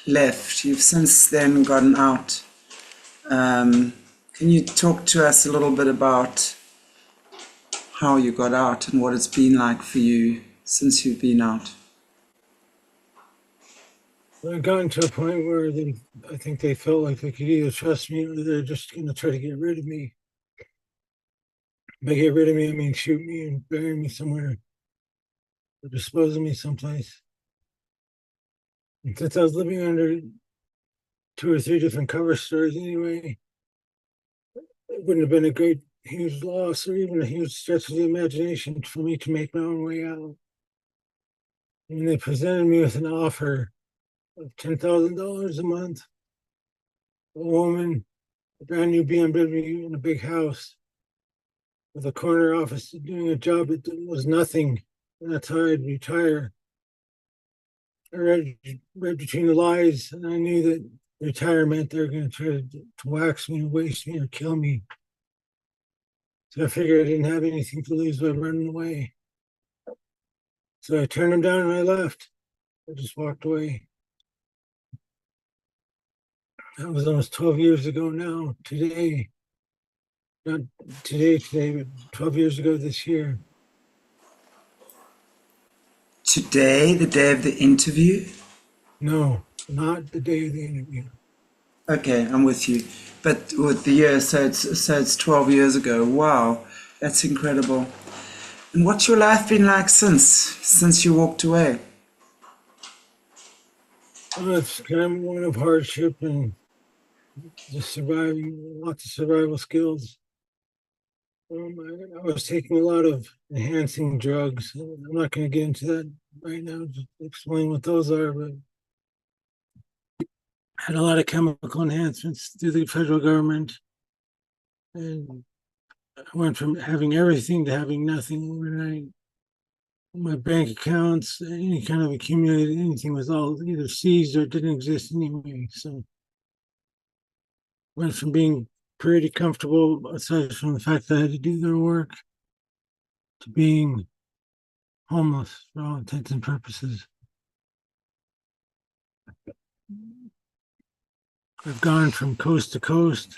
left. You've since then gotten out. Can you talk to us a little bit about how you got out and what it's been like for you since you've been out? I've gotten to a point where I think they felt like they could either trust me or they're just going to try to get rid of me. By get rid of me, I mean shoot me and bury me somewhere or dispose of me someplace. And since I was living under 2 or 3 different cover stories anyway, it wouldn't have been a great, huge loss or even a huge stretch of the imagination for me to make my own way out. And they presented me with an offer of $10,000 a month, a woman, a brand new BMW, and a big house with a corner office doing a job that was nothing. And that's how I'd retire. I read between the lies, and I knew that retirement, they're going to try to wax me, waste me, or kill me. So I figured I didn't have anything to lose by running away. So I turned them down and I left. I just walked away. That was almost 12 years ago now, today. Not today, but 12 years ago this year. Today, the day of the interview? No, not the day of the interview. Okay, I'm with you. But with the year, so it's 12 years ago. Wow, that's incredible. And what's your life been like since you walked away? Well, it's kind of one of hardship and just surviving, lots of survival skills. I was taking a lot of enhancing drugs. I'm not going to get into that right now, just explain what those are, but I had a lot of chemical enhancements through the federal government. And I went from having everything to having nothing overnight. My bank accounts, any kind of accumulated anything was all either seized or didn't exist anyway. So went from being pretty comfortable, aside from the fact that I had to do their work, to being homeless for all intents and purposes. I've gone from coast to coast,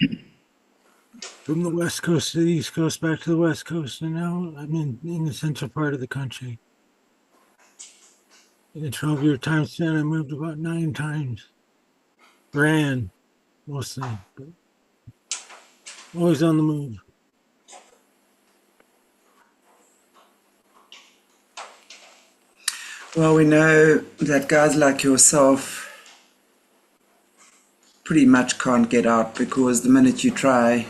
from the west coast to the east coast, back to the west coast, and now I'm in the central part of the country. In a 12-year time span, I moved about 9 times. Ran, mostly, but always on the move. Well, we know that guys like yourself pretty much can't get out because the minute you try,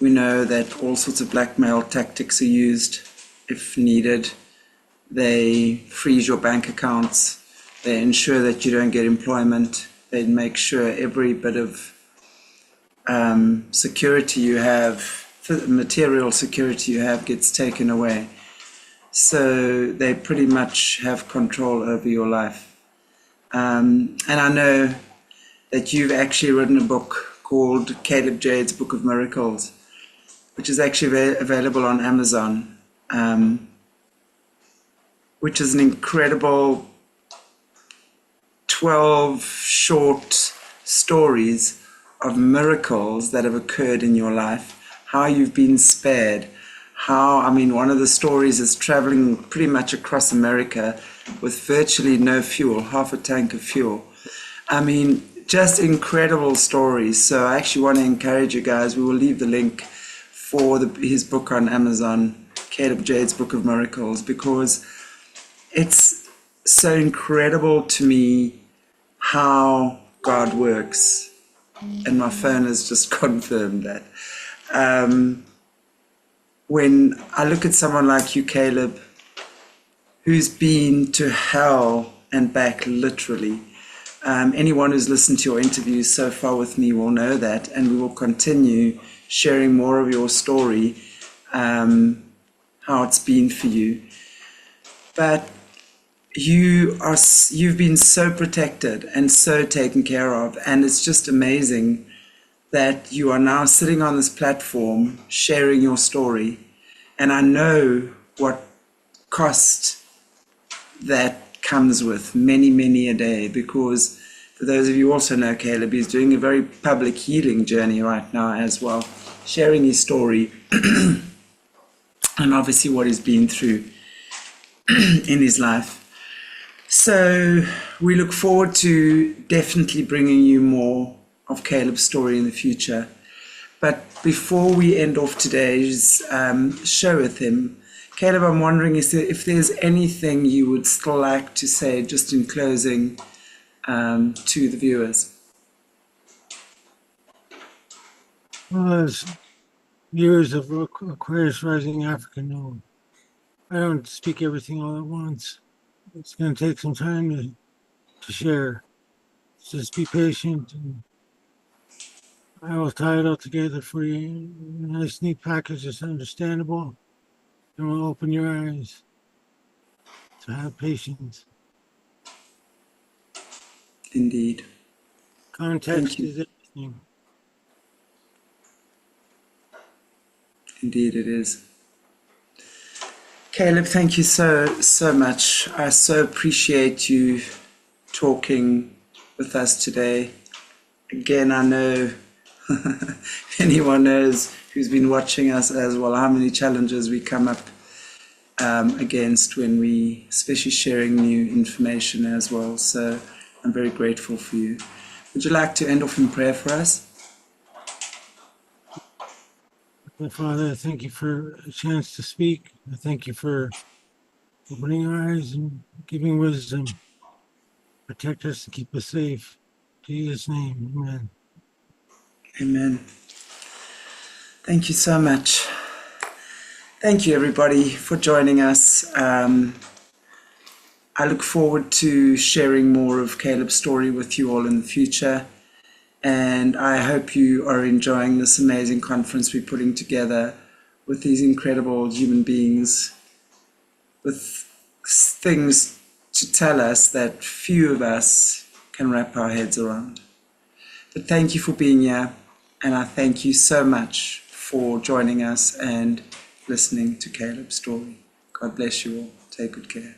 we know that all sorts of blackmail tactics are used if needed. They freeze your bank accounts. They ensure that you don't get employment. They make sure every bit of security you have, material security you have, gets taken away. So they pretty much have control over your life. And I know that you've actually written a book called Jade's Book of Miracles, which is actually available on Amazon, which is an incredible 12 short stories of miracles that have occurred in your life, how you've been spared, one of the stories is traveling pretty much across America with virtually no fuel, half a tank of fuel. Just incredible stories. So I actually want to encourage you guys. We will leave the link for his book on Amazon, Jade's Book of Miracles, because it's so incredible to me how God works. and my phone has just confirmed that. When I look at someone like you, Caleb, who's been to hell and back literally. Anyone who's listened to your interviews so far with me will know that, and we will continue sharing more of your story, how it's been for you. But you've been so protected and so taken care of, and it's just amazing that you are now sitting on this platform sharing your story. And I know what cost that comes with, many a day, because for those of you who also know Caleb, he's doing a very public healing journey right now as well, sharing his story and obviously what he's been through in his life. So we look forward to definitely bringing you more of Caleb's story in the future. But before we end off today's show with him, Caleb, I'm wondering if there's anything you would still like to say just in closing to the viewers. Well, as viewers of Aquarius Rising Africa know, I don't speak everything all at once. It's going to take some time to share. Just be patient, and I will tie it all together for you in a nice, neat package that's understandable and will open your eyes. So have patience. Indeed. Thank Context you. is everything. Indeed, it is. Caleb, thank you so much. I so appreciate you talking with us today. Again, I know anyone knows who's been watching us as well how many challenges we come up against when we, especially sharing new information as well. So I'm very grateful for you. Would you like to end off in prayer for us? My Father, I thank you for a chance to speak. I thank you for opening our eyes and giving wisdom. Protect us and keep us safe. In Jesus' name, amen. Amen. Thank you so much. Thank you, everybody, for joining us. I look forward to sharing more of Caleb's story with you all in the future. And I hope you are enjoying this amazing conference we're putting together with these incredible human beings with things to tell us that few of us can wrap our heads around. But thank you for being here, and I thank you so much for joining us and listening to Caleb's story. God bless you all. Take good care.